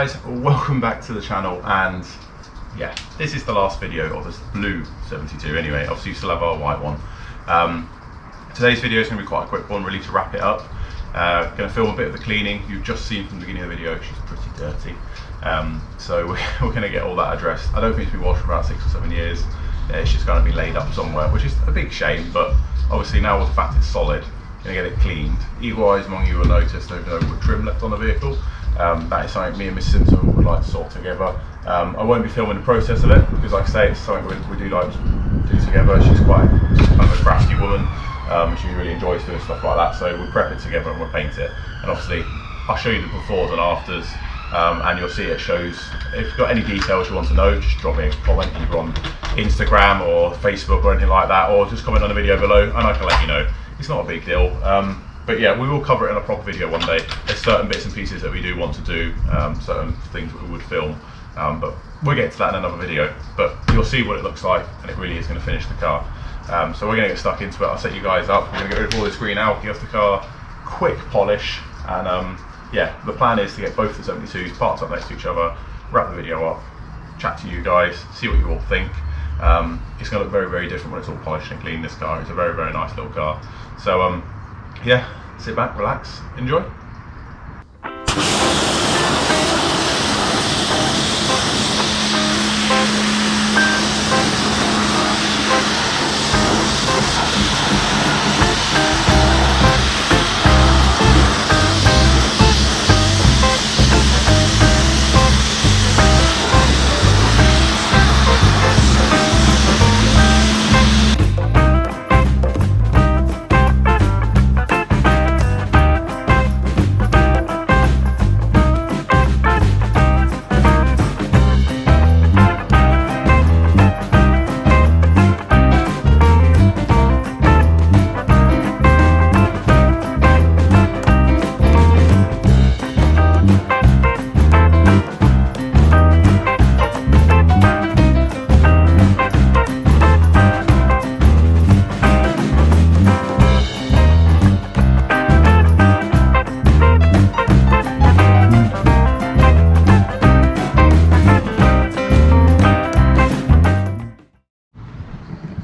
guys, welcome back to the channel, and yeah, this is the last video of this blue 72 anyway. Obviously you still have our white one. Today's video is going to be quite a quick one really to wrap it up. Going to film a bit of the cleaning. You've just seen from the beginning of the video she's pretty dirty, so we're going to get all that addressed. I don't think it's been washed for about 6 or 7 years. It's just going to be laid up somewhere, which is a big shame, but obviously now with the fact it's solid, going to get it cleaned. Eagle eyes among you will notice there's no wood trim left on the vehicle. That is something me and Miss Simpson would like to sort together. I won't be filming the process of it because, like I say, it's something we do like to do together. She's kind of a crafty woman. She really enjoys doing stuff like that, so we'll prep it together and we'll paint it. And obviously I'll show you the befores and afters, and you'll see it shows. If you've got any details you want to know, just drop me a comment either on Instagram or Facebook or anything like that, or just comment on the video below and I can let you know. It's not a big deal. But yeah, we will cover it in a proper video one day. There's certain bits and pieces that we do want to do, certain things that we would film, but we'll get to that in another video. But you'll see what it looks like, and it really is going to finish the car. So we're going to get stuck into it. I'll set you guys up. We're going to get rid of all this green algae off the car, quick polish, and yeah, the plan is to get both the 72s parked up next to each other, wrap the video up, chat to you guys, see what you all think. It's going to look very, very different when it's all polished and clean. This car, it's a very, very nice little car. So yeah, sit back, relax, enjoy.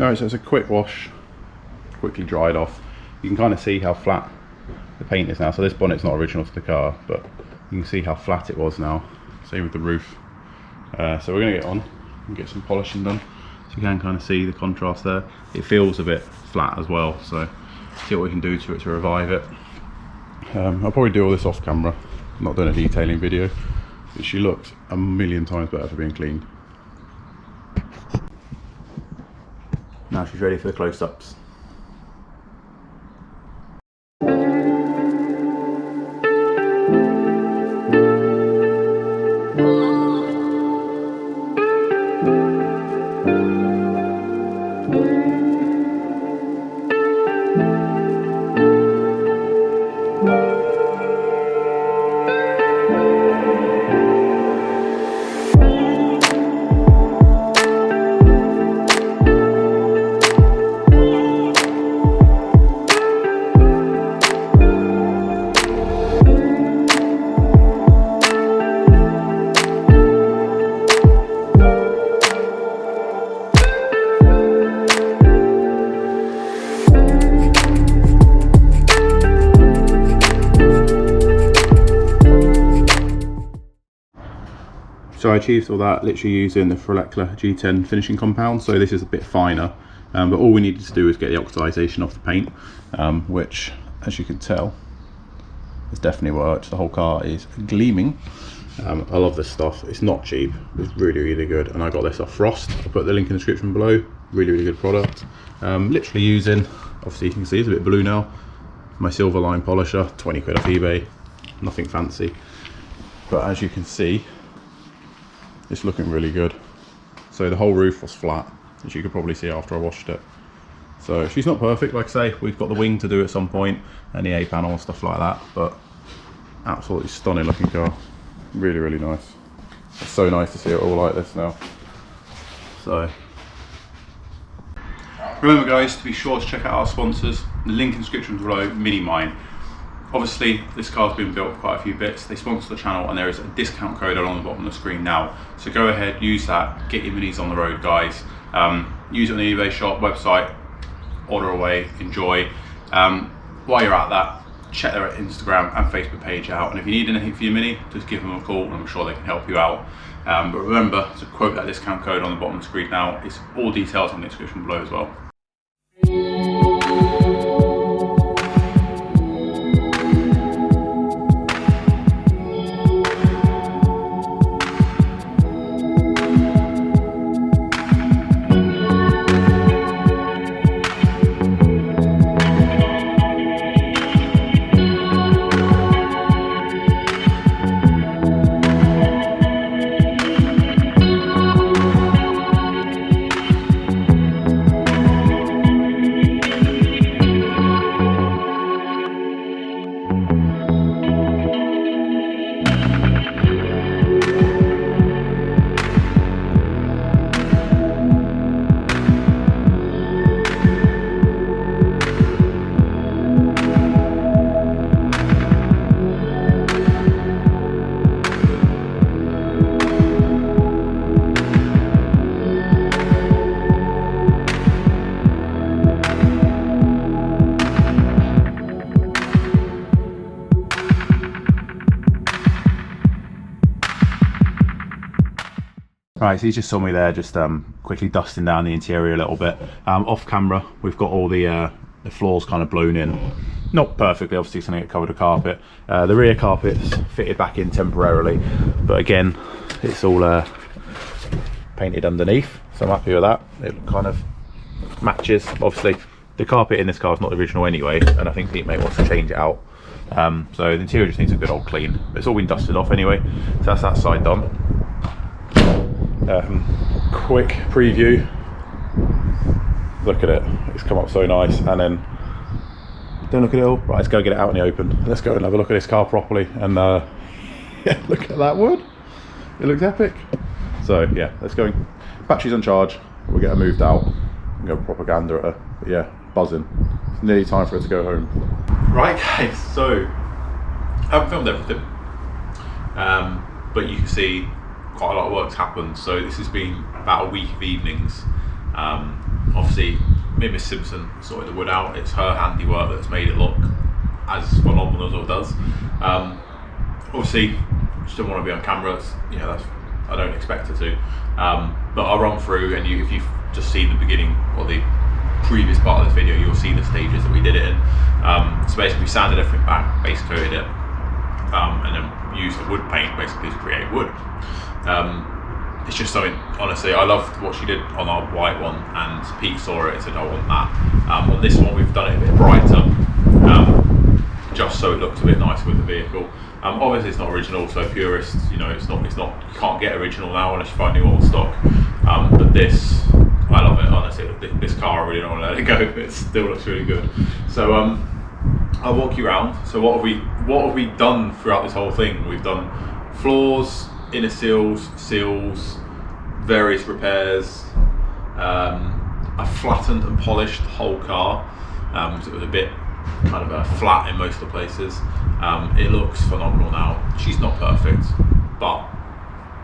Alright, so it's a quick wash, quickly dried off. You can kind of see how flat the paint is now. So this bonnet's not original to the car, but you can see how flat it was now. Same with the roof. So we're going to get on and get some polishing done. So you can kind of see the contrast there. It feels a bit flat as well, so see what we can do to it to revive it. I'll probably do all this off camera. I'm not doing a detailing video, but she looks a million times better for being cleaned. Now she's ready for the close-ups. So I achieved all that literally using the Frilekla G10 finishing compound. So this is a bit finer, but all we needed to do is get the oxidization off the paint, which, as you can tell, has definitely worked. The whole car is gleaming. I love this stuff. It's not cheap. It's really, really good. And I got this off Frost. I'll put the link in the description below. Really, really good product. Literally using, obviously you can see it's a bit blue now, my silver line polisher, 20 quid off eBay. Nothing fancy. But as you can see, it's looking really good. So the whole roof was flat, as you could probably see after I washed it. So she's not perfect, like I say. We've got the wing to do at some point, and the A panel and stuff like that, but absolutely stunning looking car. Really, really nice. It's so nice to see it all like this now. So remember guys, to be sure to check out our sponsors. The link in the description below, Minimine. Obviously, this car's been built with quite a few bits. They sponsor the channel, and there is a discount code along the bottom of the screen now. So go ahead, use that, get your minis on the road, guys. Use it on the eBay shop website, order away, enjoy. While you're at that, check their Instagram and Facebook page out. And if you need anything for your Mini, just give them a call, and I'm sure they can help you out. But remember to quote that discount code on the bottom of the screen now. It's all details in the description below as well. Right, so you just saw me there just quickly dusting down the interior a little bit. Off camera, we've got all the floors kind of blown in. Not perfectly, obviously, something that covered a carpet. The rear carpet's fitted back in temporarily, but again, it's all painted underneath, so I'm happy with that. It kind of matches. Obviously, the carpet in this car is not the original anyway, and I think Pete Mate wants to change it out. So the interior just needs a good old clean. But it's all been dusted off anyway, so that's that side done. Quick preview. Look at it, it's come up so nice. And then don't look at it all. Right, let's go get it out in the open. Let's go and have a look at this car properly. And yeah, look at that wood, it looks epic. So yeah, let's go. Battery's on charge, we'll get her moved out and go propaganda at her. But yeah, buzzing. It's nearly time for her to go home. Right guys, so I haven't filmed everything, but you can see quite a lot of work's happened. So this has been about a week of evenings. Obviously, me and Miss Simpson sorted the wood out. It's her handiwork that's made it look as phenomenal as it does. Obviously, she doesn't want to be on camera. It's, you know, that's, I don't expect her to. But I'll run through, and if you've just seen the beginning or the previous part of this video, you'll see the stages that we did it in. So basically, we sanded everything back, base coated it, and then used the wood paint basically to create wood. It's just something, honestly, I loved what she did on our white one, and Pete saw it and said, I want that. On this one, we've done it a bit brighter, just so it looks a bit nicer with the vehicle. Obviously, it's not original, so purists, you know, it's not. You can't get original now unless you find new old stock. But this, I love it, honestly. This car, I really don't want to let it go. It still looks really good. So I'll walk you around. So what have we done throughout this whole thing? We've done floors, inner seals, various repairs. I flattened and polished the whole car, so it was a bit kind of flat in most of the places. It looks phenomenal now. She's not perfect, but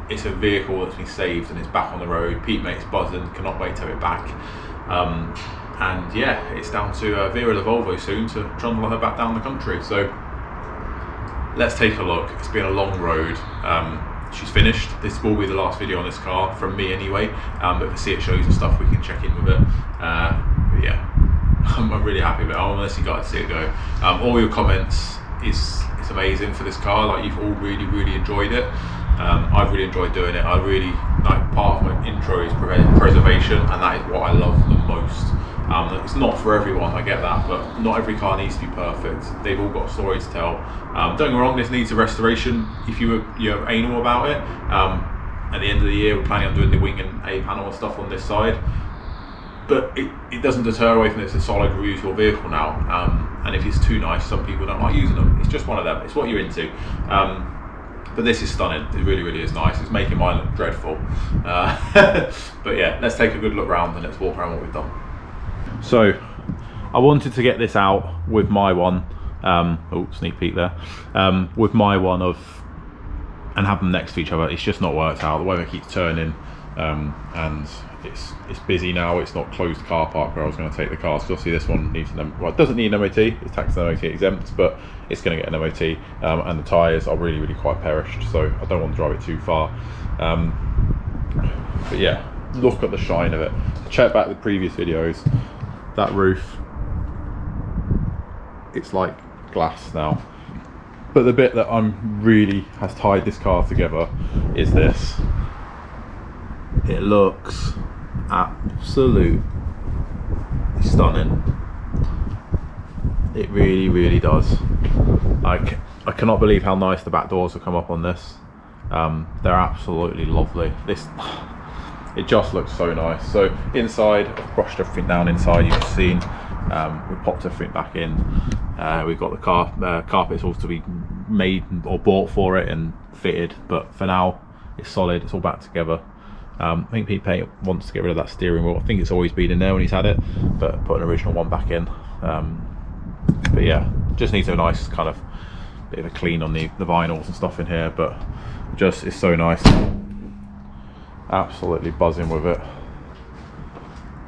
it's a vehicle that's been saved and it's back on the road. Pete Mate's buzzing, cannot wait to have it back. And yeah, it's down to Vera the Volvo soon to trundle her back down the country. So let's take a look. It's been a long road. She's finished. This will be the last video on this car from me anyway, but if I see it shows and stuff, we can check in with it. But yeah, I'm really happy with it. I honestly got to see it go. All your comments it's amazing for this car. Like, you've all really enjoyed it. I've really enjoyed doing it. I really like, part of my intro is preservation, and that is what I love the most. It's not for everyone, I get that, but not every car needs to be perfect. They've all got a story to tell. Don't get me wrong, this needs a restoration if you're anal about it. At the end of the year, we're planning on doing the wing and A panel and stuff on this side, but it doesn't deter away from it. It's a solid reusable vehicle now, and if it's too nice, some people don't like using them. It's just one of them. It's what you're into. But this is stunning. It really is nice. It's making mine look dreadful. But yeah, let's take a good look around and let's walk around what we've done. So I wanted to get this out with my one Oh, sneak peek there. With my one and have them next to each other, it's just not worked out. The weather keeps turning, and it's busy now. It's not closed car park where I was going to take the car. So obviously this one needs well, it doesn't need an MOT. It's tax and MOT exempt, but it's going to get an MOT. And the tyres are really quite perished, so I don't want to drive it too far. But yeah, look at the shine of it. Check back the previous videos. That roof, it's like glass now. But the bit that has tied this car together is this. It looks absolutely stunning. It really does. Like, I cannot believe how nice the back doors have come up on this. They're absolutely lovely. It just looks so nice. So inside, I've brushed everything down inside. You've seen. We popped everything back in. We've got the carpets all to be made or bought for it and fitted, but for now it's solid. It's all back together. I think Pete Paint wants to get rid of that steering wheel. I think it's always been in there when he's had it, but put an original one back in. But yeah, just needs a nice kind of bit of a clean on the vinyls and stuff in here, but just it's so nice. Absolutely buzzing with it.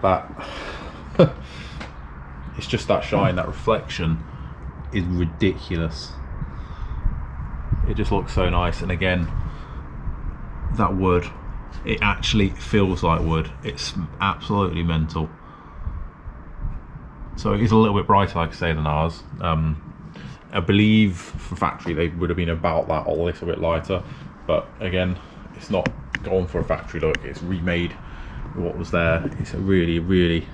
That it's just that shine, that reflection is ridiculous. It just looks so nice. And again, that wood, it actually feels like wood. It's absolutely mental. So it is a little bit brighter, like I say, than ours. I believe for factory they would have been about that, or a little bit lighter, but again, it's not gone for a factory look. It's remade what was there. It's a really,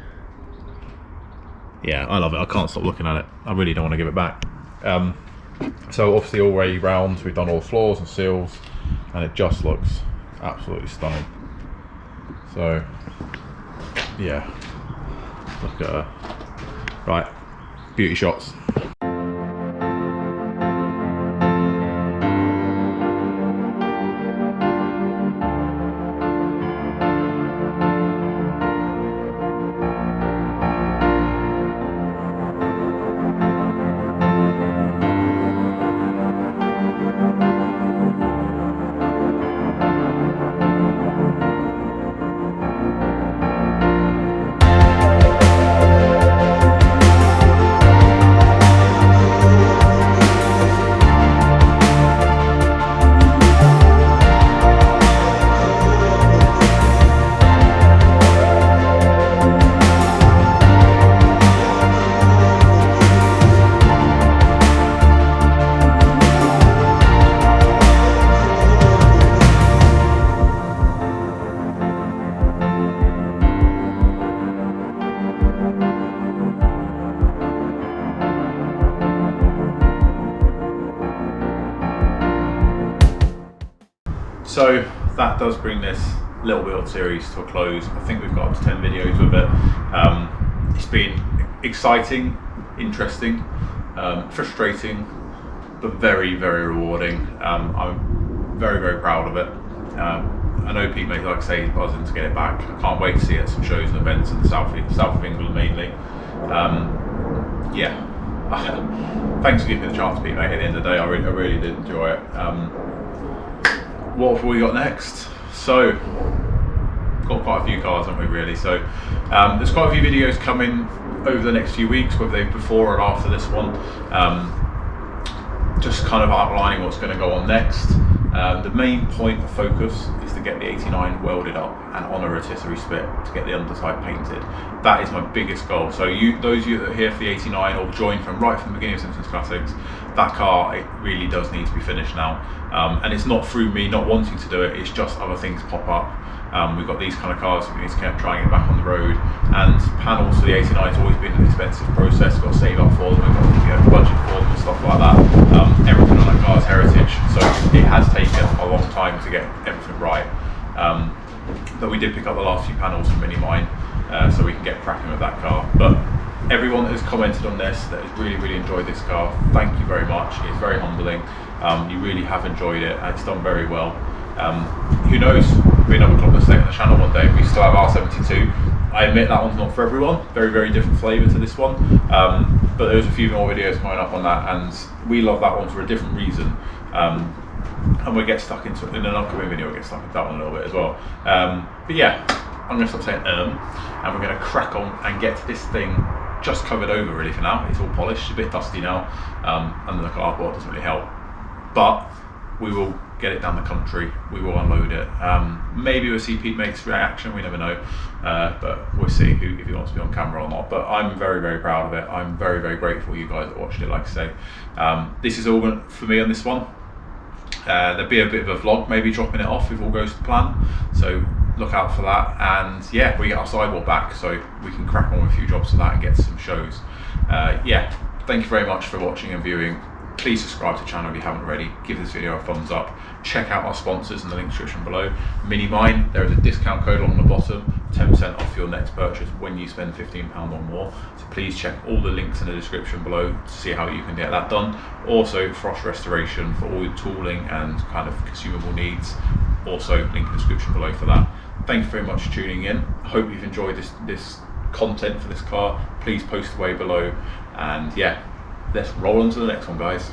yeah, I love it. I can't stop looking at it. I really don't want to give it back. So obviously all way round, we've done all the floors and seals, and it just looks absolutely stunning. So yeah, look at her. Right, beauty shots. So that does bring this little build series to a close. I think we've got up to 10 videos with it. It's been exciting, interesting, frustrating, but very rewarding. I'm very proud of it. I know Pete, like I say, he's buzzing to get it back. I can't wait to see it at some shows and events in the south of England mainly. Yeah, thanks for giving me the chance, Pete, mate. At the end of the day, I really did enjoy it. What have we got next? So, got quite a few cars, haven't we, really? So, there's quite a few videos coming over the next few weeks, whether they're before or after this one. Just kind of outlining what's going to go on next. The main point of focus is to get the 89 welded up and on a rotisserie spit to get the underside painted. That is my biggest goal. So those of you that are here for the 89 or joined from right from the beginning of Simpsons Classics, that car, it really does need to be finished now. And it's not through me not wanting to do it, it's just other things pop up. We've got these kind of cars, we need to keep trying to get back on the road. And panels for the 89 has always been an expensive process, we've got to save up for them, we've got to budget for them and stuff like that. Everything on that car is heritage, so it has taken a long time to get everything right. But we did pick up the last few panels from Minimine, so we can get cracking with that car. But everyone that has commented on this, that has really enjoyed this car, thank you very much. It's very humbling. You really have enjoyed it, and it's done very well. Who knows, there'll be another Clubman on the channel one day. We still have R72. I admit that one's not for everyone. Very, very different flavour to this one. But there's a few more videos coming up on that, and we love that one for a different reason. And we'll get stuck into it in an upcoming video. We'll get stuck into that one a little bit as well. But yeah, I'm going to stop saying and we're going to crack on and get to this thing just covered over really for now. It's all polished, a bit dusty now, and the cardboard doesn't really help. But we will get it down the country, we will unload it. Maybe we'll see Pete Make's reaction, we never know. But we'll see if he wants to be on camera or not. But I'm very, very proud of it. I'm very, very grateful you guys that watched it, like I say. This is all for me on this one. There'll be a bit of a vlog, maybe dropping it off if all goes to plan. So look out for that. And yeah, we get our sidewall back, so we can crack on with a few jobs for that and get some shows. Yeah, thank you very much for watching and viewing. Please subscribe to the channel if you haven't already. Give this video a thumbs up. Check out our sponsors in the link description below. Minimine, there is a discount code along the bottom, 10% off your next purchase when you spend £15 or more. So please check all the links in the description below to see how you can get that done. Also, Frost Restoration for all your tooling and kind of consumable needs. Also, link in the description below for that. Thank you very much for tuning in. I hope you've enjoyed this content for this car. Please post away below, and yeah, let's roll on to the next one, guys.